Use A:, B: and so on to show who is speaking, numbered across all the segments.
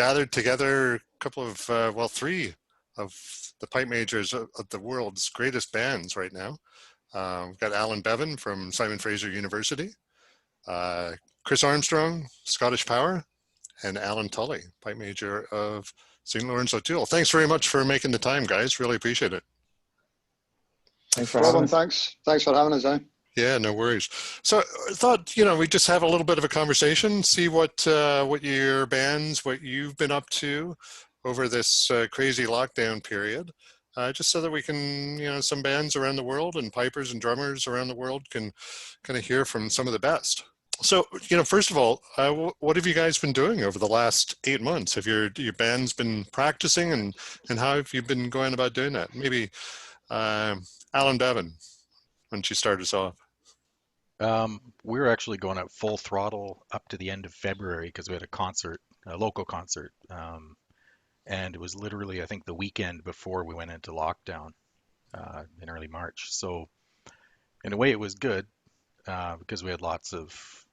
A: gathered together a couple of, well, three of the pipe majors of the world's greatest bands right now. We've got Alen Bevan from Simon Fraser University, Chris Armstrong, ScottishPower, and Alan Tully, pipe major of St. Laurence O'Toole. Thanks very much for making the time, guys. Really appreciate it.
B: Thanks for having us.
C: Thanks for having us, eh?
A: Yeah, no worries. So I thought, we just have a little bit of a conversation, see what your bands, what you've been up to over this crazy lockdown period, just so that we can, some bands around the world and pipers and drummers around the world can kind of hear from some of the best. So, first of all, what have you guys been doing over the last 8 months? Have your bands been practicing, and how have you been going about doing that? Maybe Alen Bevan, why don't you start us off?
D: We're actually going at full throttle up to the end of February because we had a local concert. And it was literally, I think, the weekend before we went into lockdown in early March. So in a way it was good because we had lots of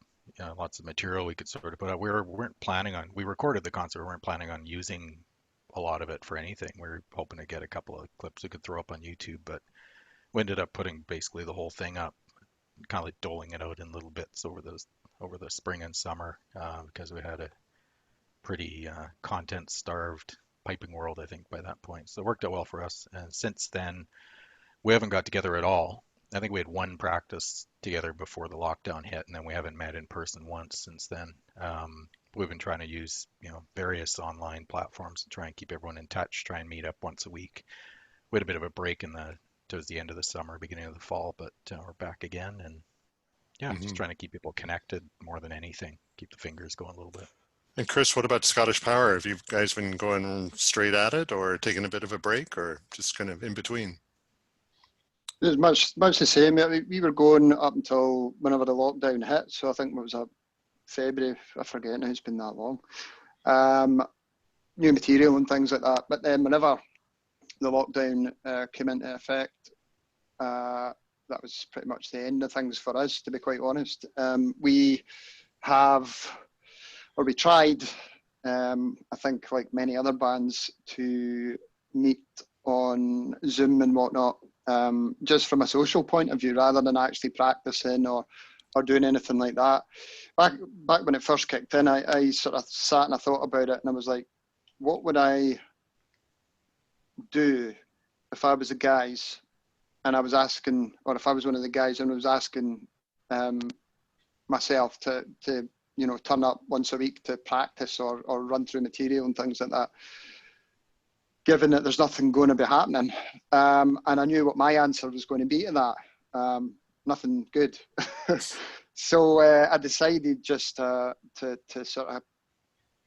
D: material we could sort of put out. We recorded the concert. We weren't planning on using a lot of it for anything. We were hoping to get a couple of clips we could throw up on YouTube, but we ended up putting basically the whole thing up, kind of like doling it out in little bits over the spring and summer because we had a pretty content-starved piping world, I think, by that point. So it worked out well for us. And since then, we haven't got together at all. I think we had one practice together before the lockdown hit, and then we haven't met in person once since then. We've been trying to use, various online platforms to try and keep everyone in touch, try and meet up once a week. We had a bit of a break towards the end of the summer, beginning of the fall, but we're back again. And just trying to keep people connected more than anything, keep the fingers going a little bit.
A: And Chris, what about ScottishPower? Have you guys been going straight at it, or taking a bit of a break, or just kind of in between?
C: It was much the same. We were going up until whenever the lockdown hit. So I think it was February. I forget now. It's been that long. New material and things like that. But then whenever the lockdown came into effect, that was pretty much the end of things for us, to be quite honest. We tried, I think, like many other bands, to meet on Zoom and whatnot, just from a social point of view, rather than actually practicing or doing anything like that. Back when it first kicked in, I sort of sat and I thought about it, and I was like, what would I do if I was the guys and I was asking, or if I was one of the guys and I was asking myself to turn up once a week to practice or run through material and things like that, given that there's nothing going to be happening. And I knew what my answer was going to be to that. Nothing good. So I decided just to sort of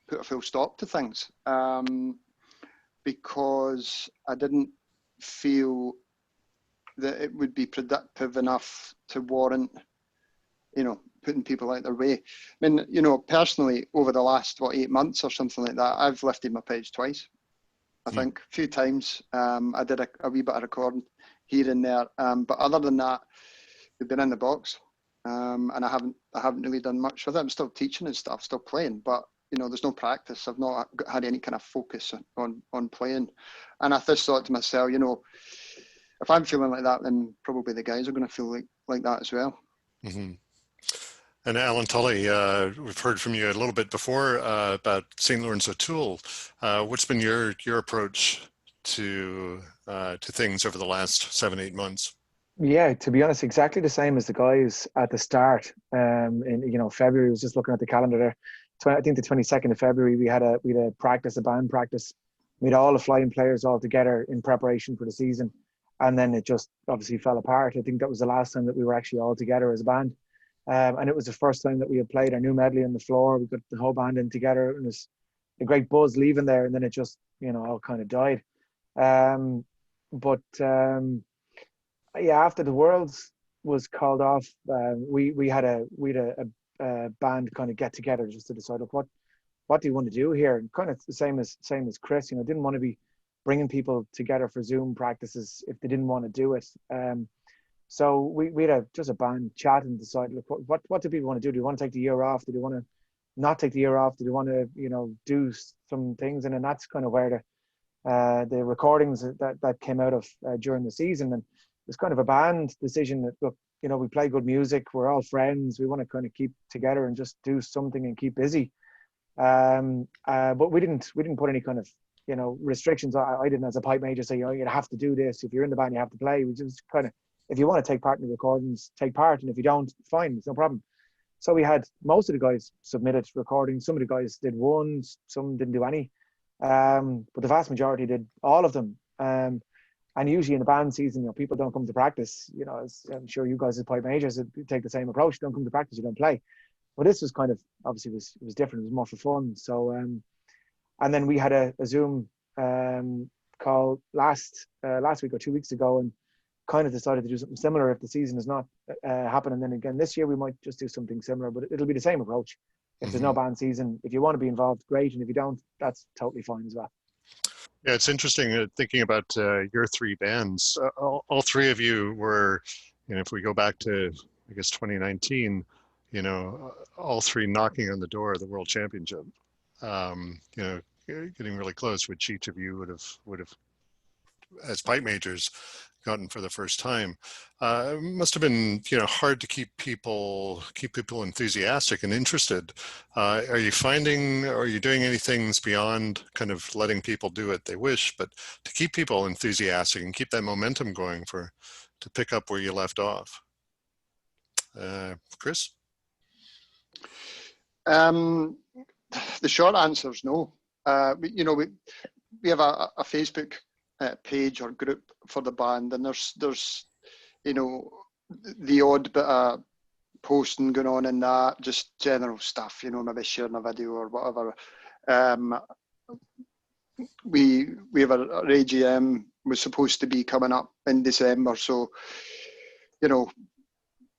C: put a full stop to things, because I didn't feel that it would be productive enough to warrant, putting people out their way. I mean, personally, over the last, 8 months or something like that, I've lifted my page twice, I think, a few times. I did a wee bit of recording here and there. But other than that, we've been in the box. And I haven't really done much with it. I'm still teaching and stuff, still playing, but there's no practice. I've not had any kind of focus on playing. And I just thought to myself, if I'm feeling like that, then probably the guys are going to feel like that as well.
A: Mm-hmm. And Alan Tully, we've heard from you a little bit before about St. Laurence O'Toole. What's been your approach to things over the last 7-8 months?
B: Yeah, to be honest, exactly the same as the guys at the start. In February, I was just looking at the calendar there. I think the 22nd of February, we had a band practice. We had all the flying players all together in preparation for the season, and then it just obviously fell apart. I think that was the last time that we were actually all together as a band, and it was the first time that we had played our new medley on the floor. We got the whole band in together, and it was a great buzz leaving there, and then it just all kind of died. Yeah, after the Worlds was called off, we had a band kind of get together just to decide, look, what do you want to do here? And kind of the same as Chris, didn't want to be bringing people together for Zoom practices if they didn't want to do it. So we had just a band chat and decided, look, what do people want to do? Do you want to take the year off? Do they want to not take the year off? Do they want to, do some things? And then that's kind of where the recordings that came out of during the season. And it was kind of a band decision that, look, we play good music. We're all friends. We want to kind of keep together and just do something and keep busy. But we didn't put any kind of, restrictions. I didn't, as a pipe major, say, you have to do this. If you're in the band, you have to play. We just kind of, if you want to take part in the recordings, take part. And if you don't, fine, it's no problem. So we had most of the guys submitted recordings. Some of the guys did one, some didn't do any. But the vast majority did all of them. And usually in the band season, people don't come to practice. As I'm sure you guys as pipe majors take the same approach. You don't come to practice, you don't play. But this was kind of, obviously it was different. It was more for fun. So, and then we had a Zoom call last week or 2 weeks ago, and kind of decided to do something similar if the season is not happening. Then again, this year we might just do something similar, but it'll be the same approach. If there's no band season, if you want to be involved, great. And if you don't, that's totally fine as well.
A: Yeah, it's interesting thinking about your three bands. All three of you were, if we go back to, I guess, 2019, all three knocking on the door of the World Championship. Getting really close, which each of you would have, as pipe majors, gotten for the first time. It must have been, hard to keep people enthusiastic and interested. Are you doing any things beyond kind of letting people do what they wish, but to keep people enthusiastic and keep that momentum going to pick up where you left off? Chris?
C: The short answer is no. We have a Facebook page or group for the band, and there's the odd bit of posting going on in that, just general stuff, maybe sharing a video or whatever. We have our AGM was supposed to be coming up in December, so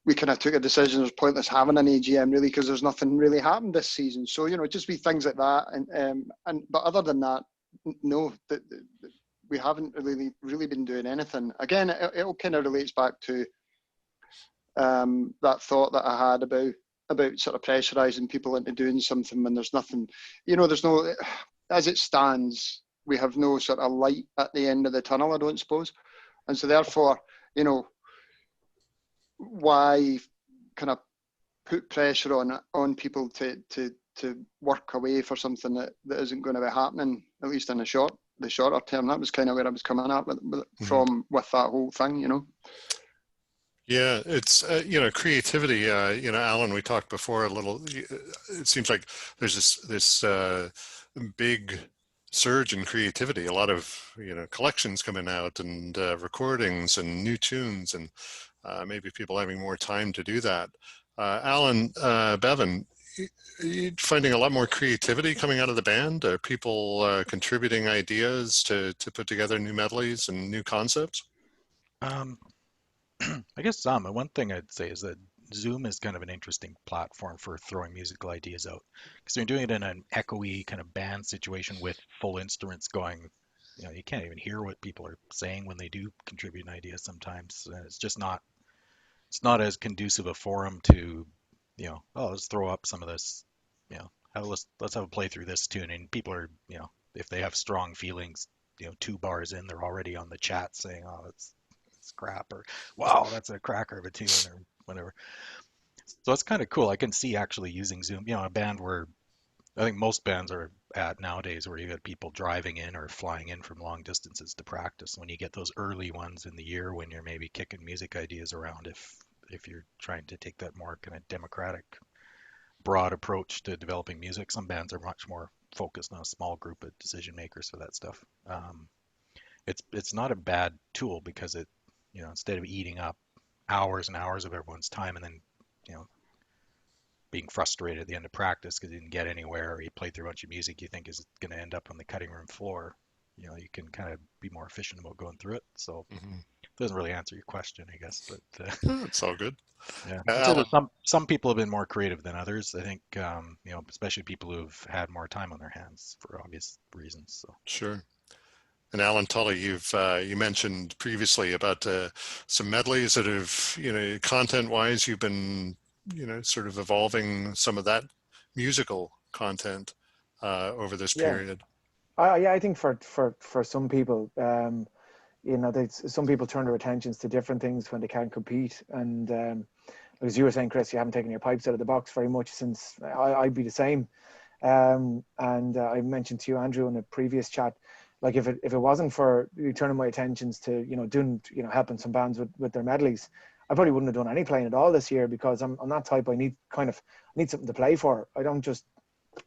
C: we kind of took a decision. There's pointless having an AGM really, because there's nothing really happened this season. So just be things like that, and but other than that, no, we haven't really been doing anything. Again, it all kind of relates back to that thought that I had about sort of pressurizing people into doing something when there's nothing. There's no, as it stands, we have no sort of light at the end of the tunnel, I don't suppose, and so therefore, why kind of put pressure on people to work away for something that isn't going to be happening, at least in the shorter term. That was kind of where I was coming at with that whole thing,
A: Yeah, it's creativity. Alen, we talked before a little. It seems like there's this big surge in creativity. A lot of collections coming out and recordings and new tunes, and maybe people having more time to do that. Alen, Bevan, are you finding a lot more creativity coming out of the band? Are people contributing ideas to put together new medleys and new concepts?
D: I guess some. And one thing I'd say is that Zoom is kind of an interesting platform for throwing musical ideas out, because you're doing it in an echoey kind of band situation with full instruments going. You can't even hear what people are saying when they do contribute an idea sometimes. And it's just not. It's not as conducive a forum to, let's throw up some of this, let's have a play through this tune. And people are, if they have strong feelings, 2 bars in, they're already on the chat saying, oh, it's crap, or wow, that's a cracker of a tune, or whatever. So it's kind of cool. I can see actually using Zoom, a band where I think most bands are at nowadays, where you got people driving in or flying in from long distances to practice. When you get those early ones in the year, when you're maybe kicking music ideas around, if you're trying to take that more kind of democratic, broad approach to developing music, some bands are much more focused on a small group of decision makers for that stuff. It's not a bad tool, because it, instead of eating up hours and hours of everyone's time and then, being frustrated at the end of practice because you didn't get anywhere, or you played through a bunch of music you think is going to end up on the cutting room floor, you can kind of be more efficient about going through it. So it doesn't really answer your question, I guess, but
A: it's all good.
D: Yeah, I'd say that some people have been more creative than others. I think, especially people who've had more time on their hands for obvious reasons. So
A: Sure. And Alen, Tully, you mentioned previously about some medleys that have, content-wise, you've been, sort of evolving some of that musical content over this
B: Yeah.
A: period?
B: I think for some people, you know, some people turn their attentions to different things when they can't compete. And as you were saying, Chris, you haven't taken your pipes out of the box very much since. I'd be the same. And I mentioned to you, Andrew, in a previous chat, like if it wasn't for turning my attentions to, you know, doing, you know, helping some bands with their medleys, I probably wouldn't have done any playing at all this year, because I'm that type. I need something to play for. I'm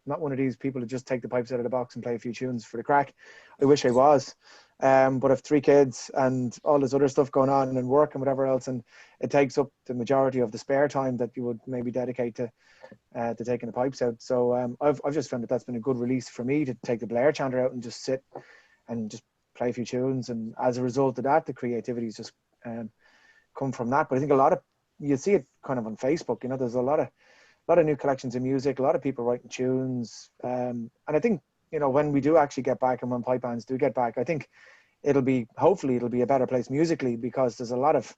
B: not one of these people who just take the pipes out of the box and play a few tunes for the crack. I wish I was. But I've 3 kids and all this other stuff going on and work and whatever else, and it takes up the majority of the spare time that you would maybe dedicate to taking the pipes out. So I've just found that that's been a good release for me, to take the Blair chanter out and just sit and just play a few tunes. And as a result of that, the creativity's just come from that. But I think you see it kind of on Facebook, you know, there's a lot of new collections of music, a lot of people writing tunes. And I think, you know, when we do actually get back, and when pipe bands do get back, I think hopefully it'll be a better place musically, because there's a lot of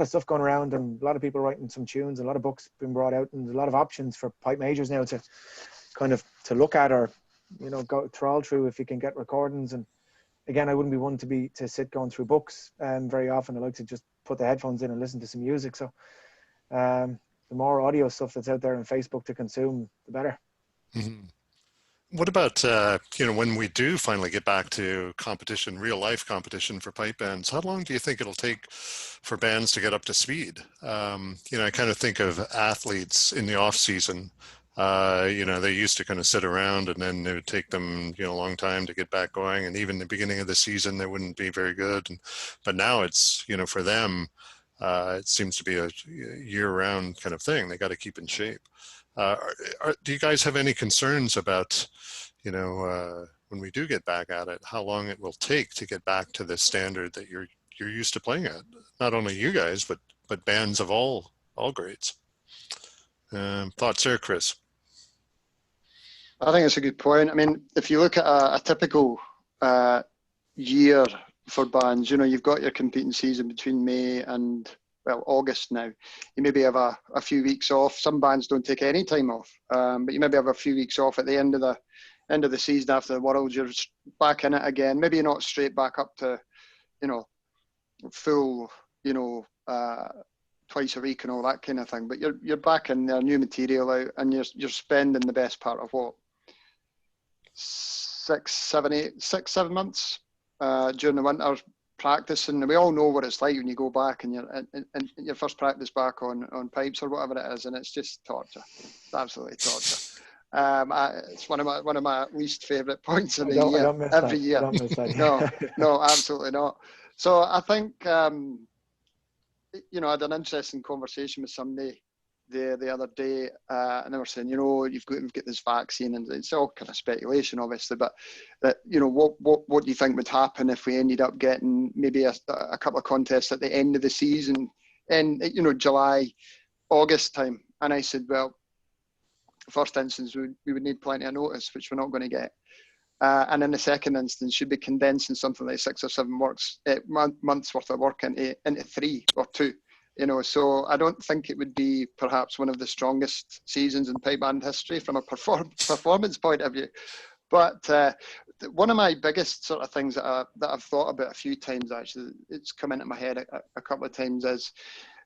B: stuff going around, and a lot of people writing some tunes, and a lot of books being brought out, and a lot of options for pipe majors now to kind of to look at, or, you know, go trawl through if you can get recordings. And again, I wouldn't be one to sit going through books very often. I like to just put the headphones in and listen to some music. So the more audio stuff that's out there on Facebook to consume, the better.
A: Mm-hmm. What about, you know, when we do finally get back to competition, real life competition for pipe bands, how long do you think it'll take for bands to get up to speed? You know, I kind of think of athletes in the off season. You know, they used to kind of sit around, and then it would take them, you know, a long time to get back going. And even the beginning of the season, they wouldn't be very good. But now it's, you know, for them, it seems to be a year-round kind of thing. They got to keep in shape. Do you guys have any concerns about, you know, when we do get back at it, how long it will take to get back to the standard that you're used to playing at? Not only you guys, but bands of all grades. Thoughts there, Chris?
C: I think it's a good point. I mean, if you look at a typical year for bands, you know, you've got your competing season between May and, well, August now. You maybe have a few weeks off. Some bands don't take any time off, but you maybe have a few weeks off at the end of the season after the World. You're back in it again. Maybe you're not straight back up to, you know, full, you know, twice a week and all that kind of thing. But you're back in there, new material out, and you're spending the best part of what, 6-7 months during the winter practicing. And we all know what it's like when you go back and you're in your first practice back on pipes or whatever it is, and it's just torture. It's absolutely torture. It's one of my least favourite points of the year.
B: I don't miss
C: every
B: that.
C: year.
B: I don't miss that.
C: No, absolutely not. So I think you know, I had an interesting conversation with somebody the other day, and they were saying, you know, we've got this vaccine, and it's all kind of speculation, obviously, but that, you know, what do you think would happen if we ended up getting maybe a couple of contests at the end of the season, and, you know, July, August time? And I said, well, first instance, we would need plenty of notice, which we're not going to get. And in the second instance, you'd be condensing something like 6 or 7 months worth of work into 3 or 2. You know, so I don't think it would be perhaps one of the strongest seasons in pipe band history from a performance point of view. But one of my biggest sort of things that I've thought about a few times, actually, it's come into my head a couple of times, is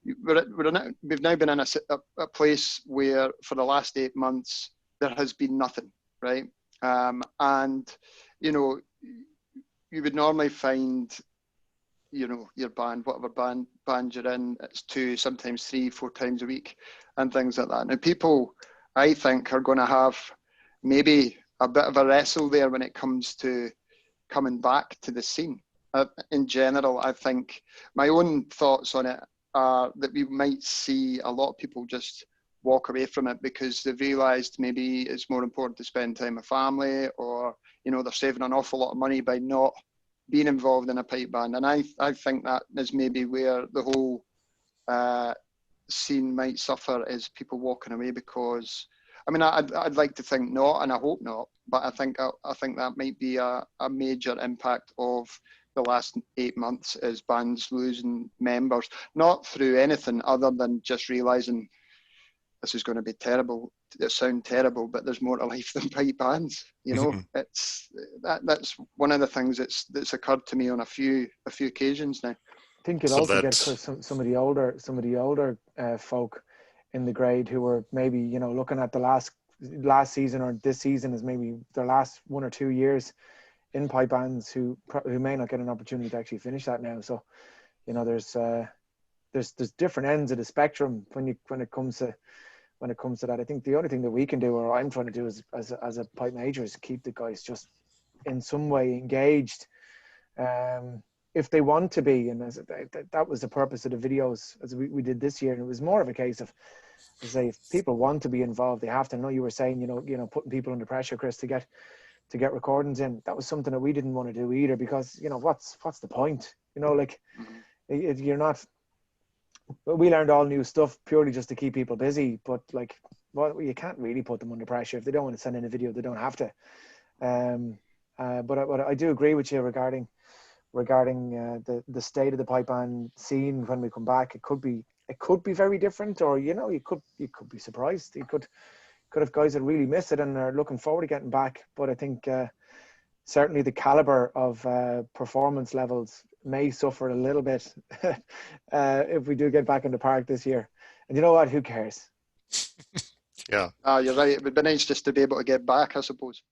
C: we've now been in a place where for the last 8 months there has been nothing, right? And, you know, you would normally find, you know, your band, whatever band you're in, it's 2, sometimes 3, 4 times a week and things like that. Now, people, I think, are going to have maybe a bit of a wrestle there when it comes to coming back to the scene. In general, I think my own thoughts on it are that we might see a lot of people just walk away from it because they've realised maybe it's more important to spend time with family, or, you know, they're saving an awful lot of money by not being involved in a pipe band. And I think that is maybe where the whole scene might suffer, is people walking away, because, I mean, I'd like to think not, and I hope not, but I think that might be a major impact of the last 8 months, is bands losing members, not through anything other than just realising this is going to be terrible. It sound terrible, but there's more to life than pipe bands. You know, it's that's one of the things that's occurred to me on a few occasions now.
B: I think it
A: So
B: also gets
A: that's-
B: for some of the older folk in the grade who were maybe, you know, looking at the last season or this season as maybe their last 1 or 2 years in pipe bands who may not get an opportunity to actually finish that now. So, you know, there's different ends of the spectrum when it comes to that. I think the only thing that we can do, or I'm trying to do as a pipe major, is keep the guys just in some way engaged. If they want to be, and that was the purpose of the videos as we did this year. And it was more of a case of, to say, if people want to be involved, they have to. I know you were saying, you know, putting people under pressure, Chris, to get recordings in. That was something that we didn't want to do either, because, you know, what's the point? You know, like, you're not. We learned all new stuff purely just to keep people busy, but like, well, you can't really put them under pressure. If they don't want to send in a video, they don't have to. But I do agree with you regarding the state of the pipe band scene when we come back. It could be very different, or, you know, you could be surprised. You could have guys that really miss it and are looking forward to getting back. But I think certainly the caliber of performance levels may suffer a little bit if we do get back in the park this year. And you know what? Who cares?
A: Yeah.
C: You're right. It would be nice just to be able to get back, I suppose.